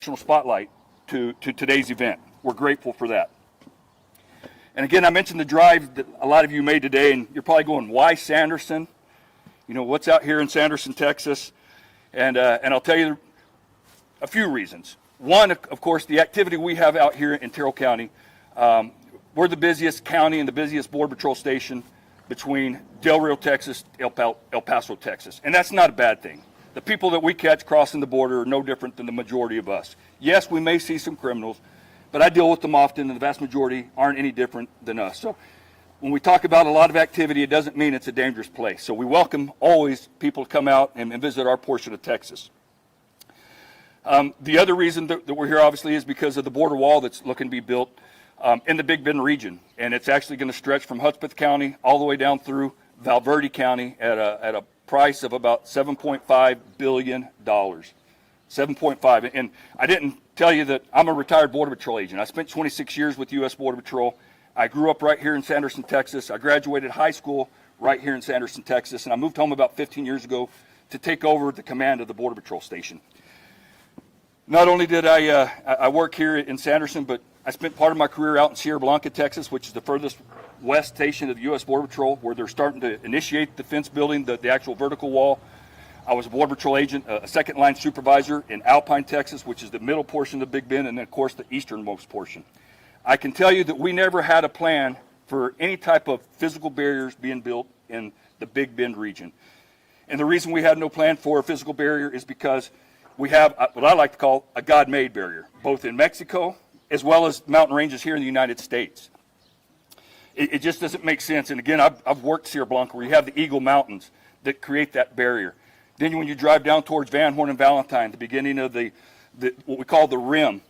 spotlight to today's event. We're grateful for that. And again, I mentioned the drive that a lot of you made today, and you're probably going, why Sanderson? You know, what's out here in Sanderson, Texas? And I'll tell you a few reasons. One, of course, the activity we have out here in Terrell County. We're the busiest county and the busiest Border Patrol station between Del Rio, Texas, El Paso, Texas. And that's not a bad thing. The people that we catch crossing the border are no different than the majority of us. Yes, we may see some criminals, but I deal with them often, and the vast majority aren't any different than us. So when we talk about a lot of activity, it doesn't mean it's a dangerous place. So we welcome always people to come out and visit our portion of Texas. The other reason that we're here, obviously, is because of the border wall that's looking to be built in the Big Bend region. And it's actually going to stretch from Hudspeth County all the way down through Valverde County at a price of about $7.5 billion. 7.5. And I didn't tell you that I'm a retired Border Patrol agent. I spent 26 years with U.S. Border Patrol. I grew up right here in Sanderson, Texas. I graduated high school right here in Sanderson, Texas. And I moved home about 15 years ago to take over the command of the Border Patrol station. Not only did I work here in Sanderson, but I spent part of my career out in Sierra Blanca, Texas, which is the furthest west station of the U.S. Border Patrol, where they're starting to initiate the fence building, the actual vertical wall. I was a Border Patrol agent, a second line supervisor in Alpine, Texas, which is the middle portion of the Big Bend, and then, of course, the easternmost portion. I can tell you that we never had a plan for any type of physical barriers being built in the Big Bend region. And the reason we had no plan for a physical barrier is because we have what I like to call a God-made barrier, both in Mexico as well as mountain ranges here in the United States. It just doesn't make sense. And again, I've worked Sierra Blanca, where you have the Eagle Mountains that create that barrier. Then when you drive down towards Van Horn and Valentine, the beginning of the what we call the rim,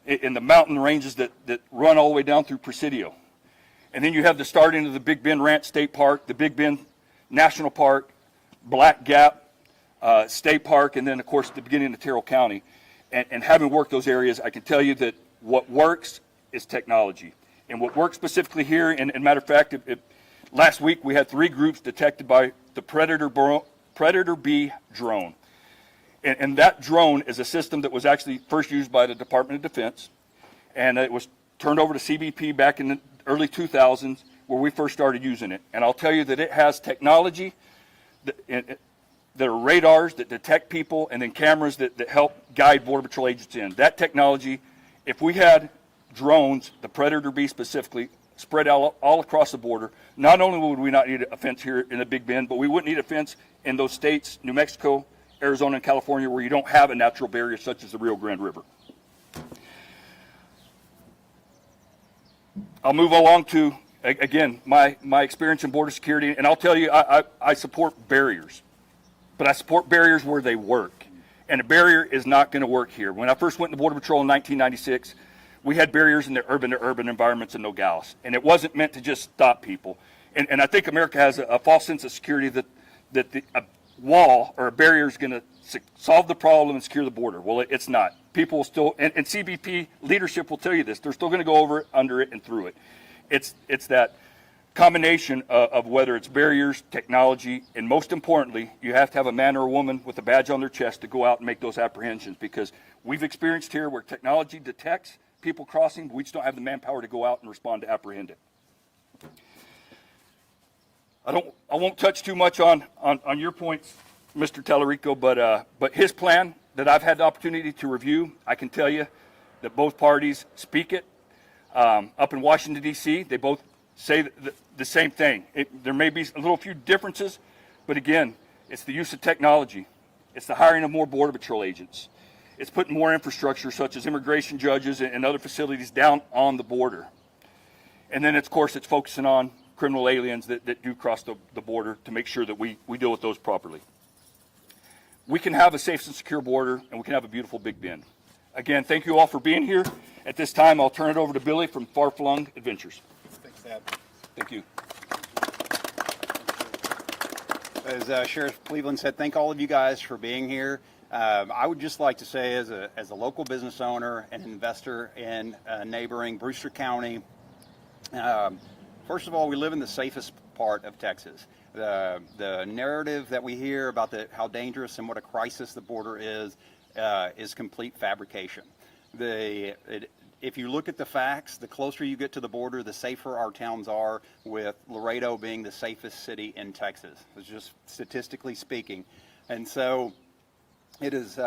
in the mountain ranges that run all the way down through Presidio. And then you have the starting of the Big Bend Ranch State Park, the Big Bend National Park, Black Gap State Park, and then, of course, the beginning of Terrell County. And having worked those areas, I can tell you that what works is technology. And what works specifically here, and matter of fact, last week we had 3 groups detected by the Predator B drone. And that drone is a system that was actually first used by the Department of Defense, and it was turned over to CBP back in the early 2000s, where we first started using it. And I'll tell you that it has technology that are radars that detect people, and then cameras that help guide Border Patrol agents in. That technology, if we had drones, the Predator B specifically, spread out all across the border, not only would we not need a fence here in the Big Bend, but we wouldn't need a fence in those states, New Mexico, Arizona, and California, where you don't have a natural barrier such as the Rio Grande River. I'll move along to, again, my experience in border security, and I'll tell you, I support barriers. But I support barriers where they work. And a barrier is not going to work here. When I first went to Border Patrol in 1996, we had barriers in the urban-to-urban environments in Nogales. And it wasn't meant to just stop people. And I think America has a false sense of security that a wall or a barrier is going to solve the problem and secure the border. Well, it's not. People will still, and CBP leadership will tell you this, they're still going to go over it, under it, and through it. It's that combination of whether it's barriers, technology, and most importantly, you have to have a man or a woman with a badge on their chest to go out and make those apprehensions, because we've experienced here where technology detects people crossing, but we just don't have the manpower to go out and respond to apprehend it. I won't touch too much on your points, Mr. Talarico, but his plan that I've had the opportunity to review, I can tell you that both parties speak it. Up in Washington, D.C., they both say the same thing. There may be a little few differences, but again, it's the use of technology. It's the hiring of more Border Patrol agents. It's putting more infrastructure, such as immigration judges and other facilities, down on the border. And then, of course, it's focusing on criminal aliens that do cross the border to make sure that we deal with those properly. We can have a safe and secure border, and we can have a beautiful Big Bend. Again, thank you all for being here. At this time, I'll turn it over to Billy from Far Flung Adventures. Thanks, Dad. Thank you. As Sheriff Cleveland said, thank all of you guys for being here. I would just like to say, as a local business owner and investor in neighboring Brewster County, first of all, we live in the safest part of Texas. The narrative that we hear about how dangerous and what a crisis the border is is complete fabrication. If you look at the facts, the closer you get to the border, the safer our towns are, with Laredo being the safest city in Texas. It's just statistically speaking. And so it is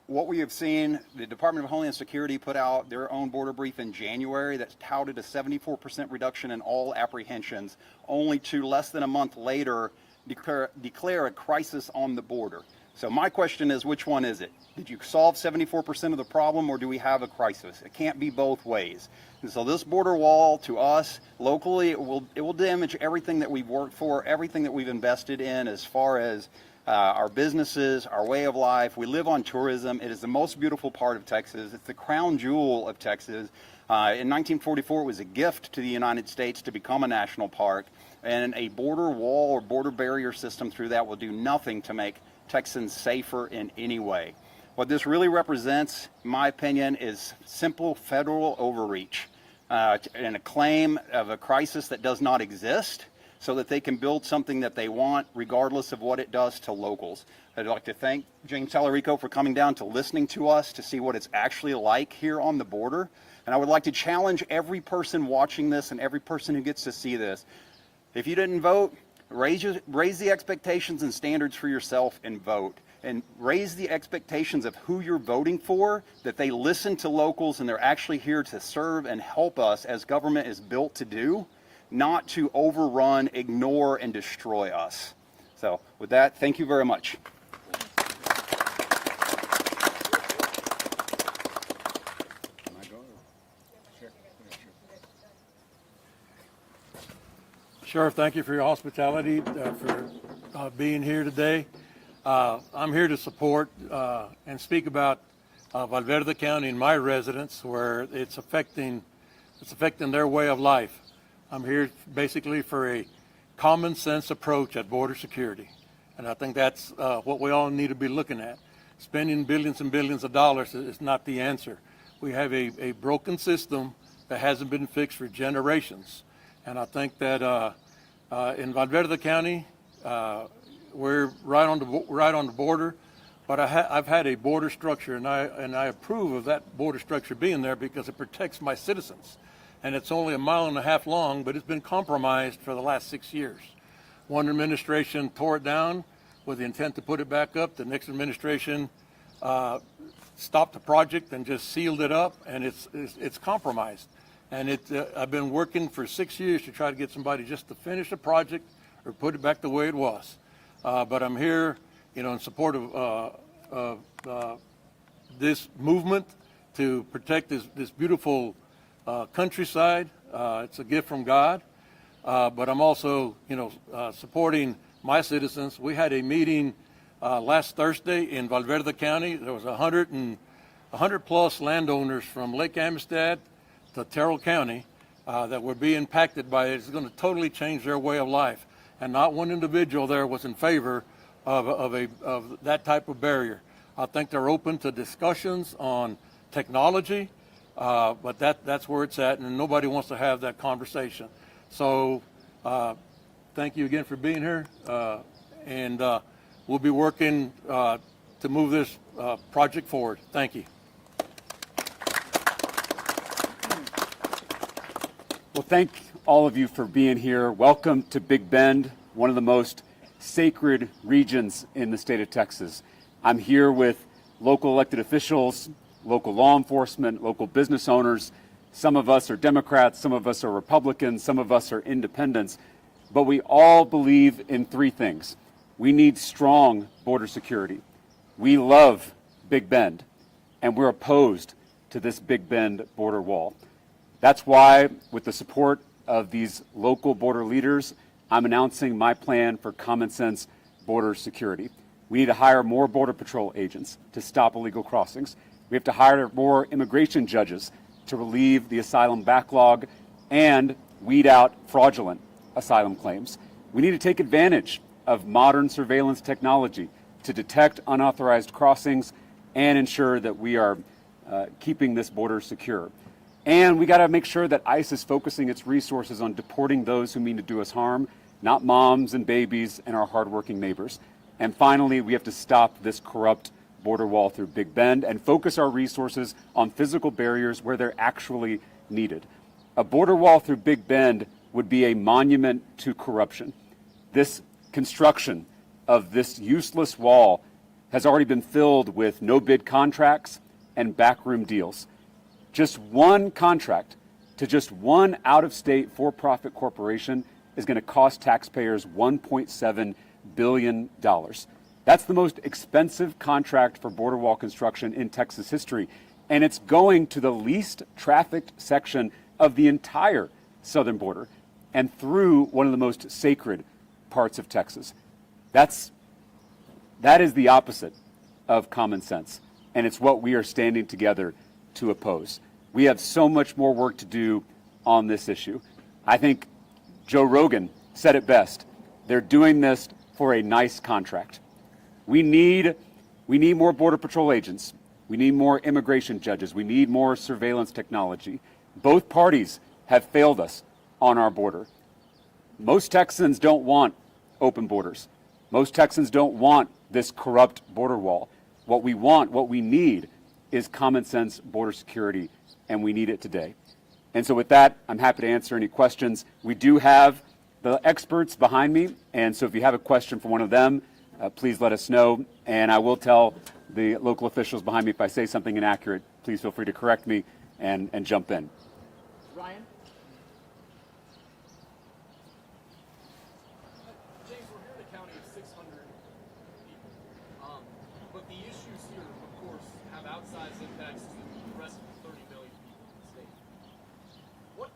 what we have seen. The Department of Homeland Security put out their own border brief in January that touted a 74% reduction in all apprehensions, only to less than a month later declare a crisis on the border. So my question is, which one is it? Did you solve 74% of the problem, or do we have a crisis? It can't be both ways. And so this border wall, to us, locally, it will damage everything that we've worked for, everything that we've invested in as far as our businesses, our way of life. We live on tourism. It is the most beautiful part of Texas. It's the crown jewel of Texas. In 1944, it was a gift to the United States to become a national park, and a border wall or border barrier system through that will do nothing to make Texans safer in any way. What this really represents, in my opinion, is simple federal overreach and a claim of a crisis that does not exist, so that they can build something that they want, regardless of what it does to locals. I'd like to thank James Talarico for coming down to listening to us to see what it's actually like here on the border. And I would like to challenge every person watching this and every person who gets to see this. If you didn't vote, raise the expectations and standards for yourself and vote. And raise the expectations of who you're voting for, that they listen to locals and they're actually here to serve and help us as government is built to do, not to overrun, ignore, and destroy us. So with that, thank you very much. Sheriff, thank you for your hospitality, for being here today. I'm here to support and speak about Valverde County and my residents, where it's affecting their way of life. I'm here basically for a common sense approach at border security, and I think that's what we all need to be looking at. Spending billions and billions of dollars is not the answer. We have a broken system that hasn't been fixed for generations, and I think that in Valverde County, we're right on the border, but I've had a border structure, and I approve of that border structure being there because it protects my citizens. And it's only 1.5 miles long, but it's been compromised for the last 6 years. One administration tore it down with the intent to put it back up. The next administration stopped the project and just sealed it up, and it's compromised. And I've been working for 6 years to try to get somebody just to finish the project or put it back the way it was. But I'm here, in support of this movement to protect this beautiful countryside. It's a gift from God. But I'm also, supporting my citizens. We had a meeting last Thursday in Valverde County. There was 100 plus landowners from Lake Amistad to Terrell County that would be impacted by it. It's going to totally change their way of life. And not one individual there was in favor of that type of barrier. I think they're open to discussions on technology, but that's where it's at, and nobody wants to have that conversation. So thank you again for being here, and we'll be working to move this project forward. Thank you. Well, thank all of you for being here. Welcome to Big Bend, one of the most sacred regions in the state of Texas. I'm here with local elected officials, local law enforcement, local business owners. Some of us are Democrats, some of us are Republicans, some of us are independents, but we all believe in three things. We need strong border security. We love Big Bend, and we're opposed to this Big Bend border wall. That's why, with the support of these local border leaders, I'm announcing my plan for common sense border security. We need to hire more Border Patrol agents to stop illegal crossings. We have to hire more immigration judges to relieve the asylum backlog and weed out fraudulent asylum claims. We need to take advantage of modern surveillance technology to detect unauthorized crossings and ensure that we are keeping this border secure. And we got to make sure that ICE is focusing its resources on deporting those who mean to do us harm, not moms and babies and our hardworking neighbors. And finally, we have to stop this corrupt border wall through Big Bend and focus our resources on physical barriers where they're actually needed. A border wall through Big Bend would be a monument to corruption. This construction of this useless wall has already been filled with no-bid contracts and backroom deals. Just one contract to just one out-of-state for-profit corporation is going to cost taxpayers $1.7 billion. That's the most expensive contract for border wall construction in Texas history, and it's going to the least trafficked section of the entire southern border and through one of the most sacred parts of Texas. That is the opposite of common sense, and it's what we are standing together to oppose. We have so much more work to do on this issue. I think Joe Rogan said it best. They're doing this for a nice contract. We need more Border Patrol agents. We need more immigration judges. We need more surveillance technology. Both parties have failed us on our border. Most Texans don't want open borders. Most Texans don't want this corrupt border wall. What we want, what we need, is common sense border security, and we need it today. And so with that, I'm happy to answer any questions. We do have the experts behind me, and so if you have a question for one of them, please let us know. And I will tell the local officials behind me if I say something inaccurate, please feel free to correct me and jump in. Ryan? James, we're here in a county of 600 people. But the issues here, of course, have outsized impacts to the rest of the 30 million people in the state. What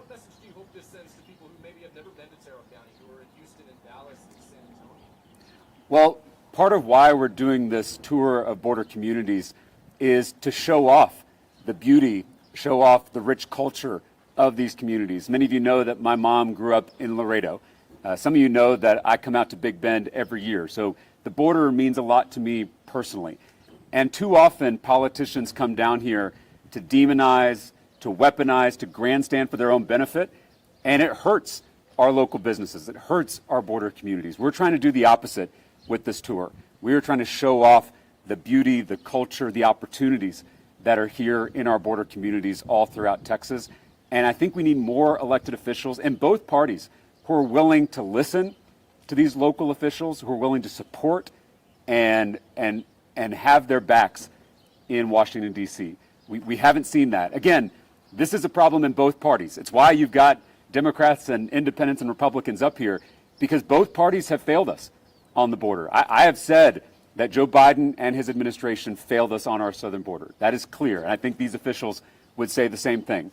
message do you hope this sends to people who maybe have never been to Terrell County, who are in Houston and Dallas and San Antonio? Well, part of why we're doing this tour of border communities is to show off the beauty, show off the rich culture of these communities. Many of you know that my mom grew up in Laredo. Some of you know that I come out to Big Bend every year. So the border means a lot to me personally. And too often politicians come down here to demonize, to weaponize, to grandstand for their own benefit. And it hurts our local businesses. It hurts our border communities. We're trying to do the opposite with this tour. We are trying to show off the beauty, the culture, the opportunities that are here in our border communities all throughout Texas. And I think we need more elected officials in both parties who are willing to listen to these local officials, who are willing to support and have their backs in Washington, D.C. We haven't seen that. Again, this is a problem in both parties. It's why you've got Democrats and independents and Republicans up here, because both parties have failed us on the border. I have said that Joe Biden and his administration failed us on our southern border. That is clear, and I think these officials would say the same thing.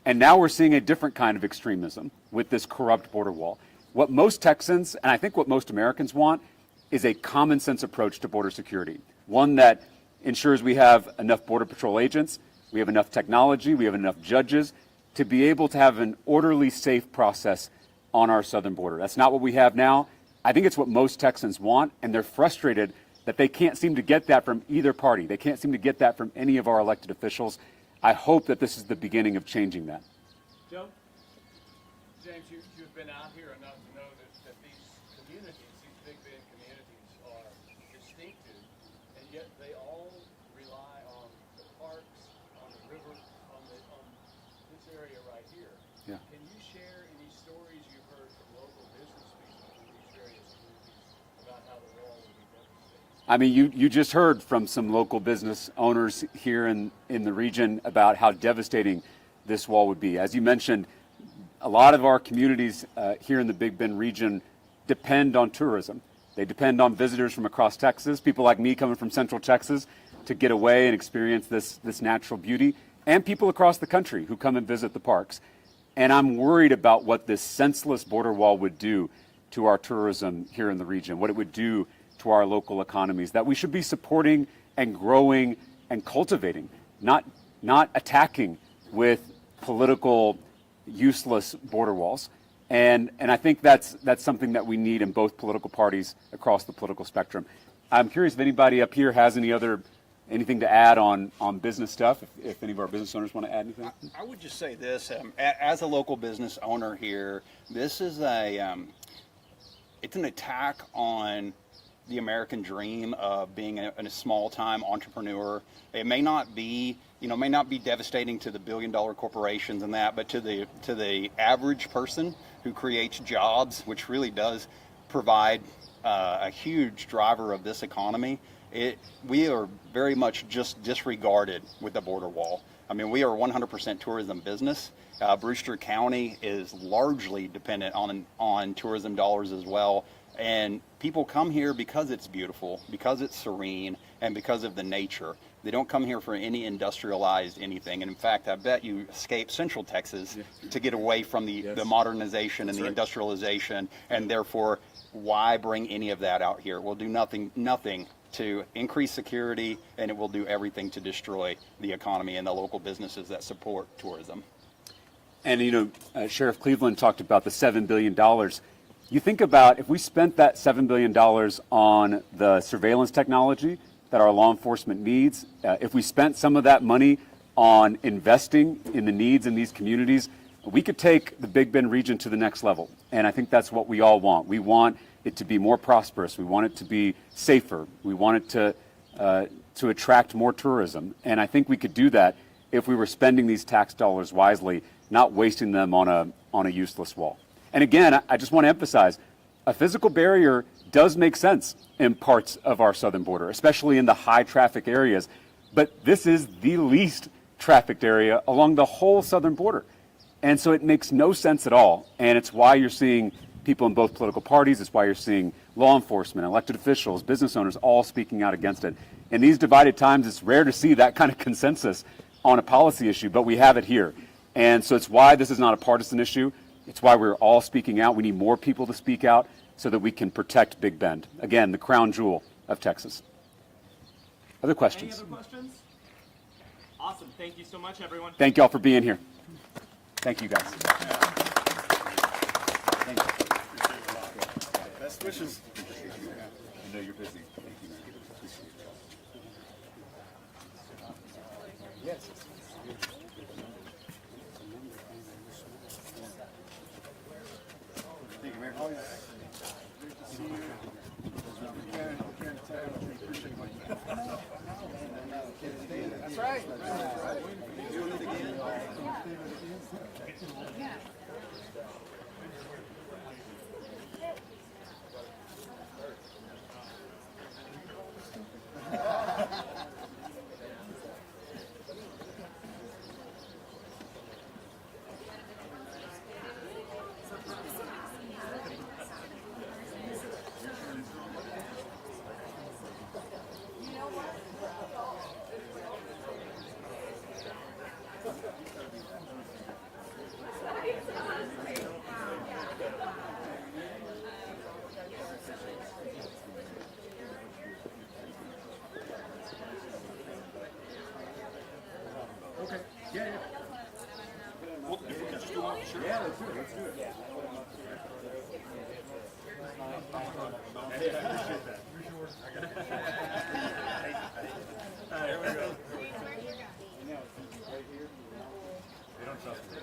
And now we're seeing a different kind of extremism with this corrupt border wall. What most Texans, and I think what most Americans want, is a common sense approach to border security. One that ensures we have enough Border Patrol agents, we have enough technology, we have enough judges to be able to have an orderly, safe process on our southern border. That's not what we have now. I think it's what most Texans want, and they're frustrated that they can't seem to get that from either party. They can't seem to get that from any of our elected officials. I hope that this is the beginning of changing that. Joe? James, you've been out here enough to know that these communities, these Big Bend communities, are distinctive, and yet they all rely on the parks, on the river, on this area right here. Yeah. Can you share any stories you've heard from local business people in these various communities about how the wall will be devastating? I mean, you just heard from some local business owners here in the region about how devastating this wall would be. As you mentioned, a lot of our communities here in the Big Bend region depend on tourism. They depend on visitors from across Texas, people like me coming from Central Texas to get away and experience this natural beauty, and people across the country who come and visit the parks. And I'm worried about what this senseless border wall would do to our tourism here in the region, what it would do to our local economies, that we should be supporting and growing and cultivating, not attacking with political, useless border walls. And I think that's something that we need in both political parties across the political spectrum. I'm curious if anybody up here has anything to add on business stuff, if any of our business owners want to add anything. I would just say this, as a local business owner here, this is it's an attack on the American dream of being a small-time entrepreneur. It may not be, may not be devastating to the billion-dollar corporations and that, but to the average person who creates jobs, which really does provide a huge driver of this economy, we are very much just disregarded with the border wall. I mean, we are 100% tourism business. Brewster County is largely dependent on tourism dollars as well. And people come here because it's beautiful, because it's serene, and because of the nature. They don't come here for any industrialized anything. And in fact, I bet you escape Central Texas to get away from the modernization and the industrialization. And therefore, why bring any of that out here? We'll do nothing to increase security, and it will do everything to destroy the economy and the local businesses that support tourism. And, Sheriff Cleveland talked about the $7 billion. You think about if we spent that $7 billion on the surveillance technology that our law enforcement needs, if we spent some of that money on investing in the needs in these communities, we could take the Big Bend region to the next level. And I think that's what we all want. We want it to be more prosperous. We want it to be safer. We want it to attract more tourism. And I think we could do that if we were spending these tax dollars wisely, not wasting them on a useless wall. And again, I just want to emphasize, a physical barrier does make sense in parts of our southern border, especially in the high traffic areas. But this is the least trafficked area along the whole southern border. And so it makes no sense at all. And it's why you're seeing people in both political parties. It's why you're seeing law enforcement, elected officials, business owners all speaking out against it. In these divided times, it's rare to see that kind of consensus on a policy issue, but we have it here. And so it's why this is not a partisan issue. It's why we're all speaking out. We need more people to speak out so that we can protect Big Bend. Again, the crown jewel of Texas. Other questions? Any other questions? Awesome. Thank you so much, everyone. Thank you all for being here. Thank you, guys. Thank you. Best wishes. I know you're busy. Thank you, man. Appreciate it. Yes. Thank you, Mayor. That's right. Doing it again. Okay. Yeah. Well, if we could just do one, sure. Yeah, let's do it. Let's do it. Yeah. Hey, I appreciate that. For sure. I got it. All right, here we go. Right here. They don't trust me.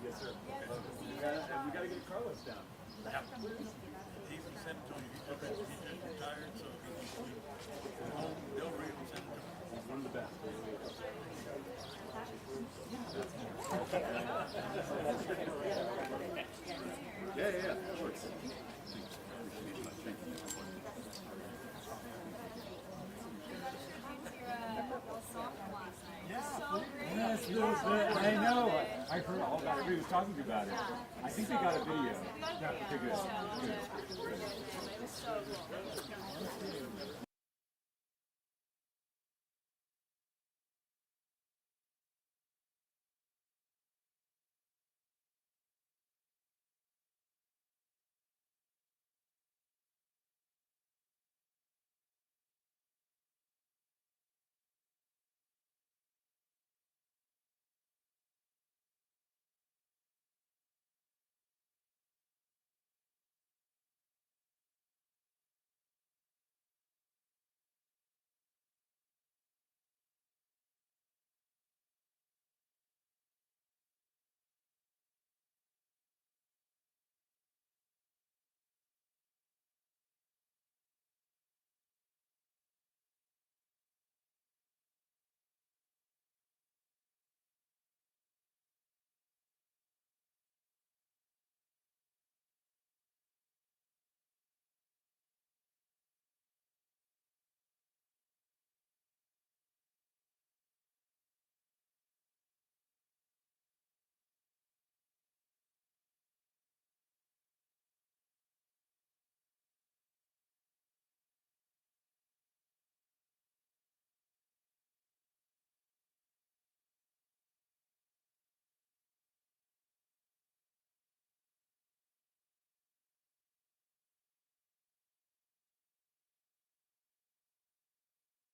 Yes, sir. We got to get Carlos down. He's in San Antonio. Okay. He just retired, so he's home. Del Rio, San Antonio. He's one of the best. Yeah. Sure. Yes, I know. I heard all about it. Everybody was talking about it. I think they got a video. Yeah, okay, good.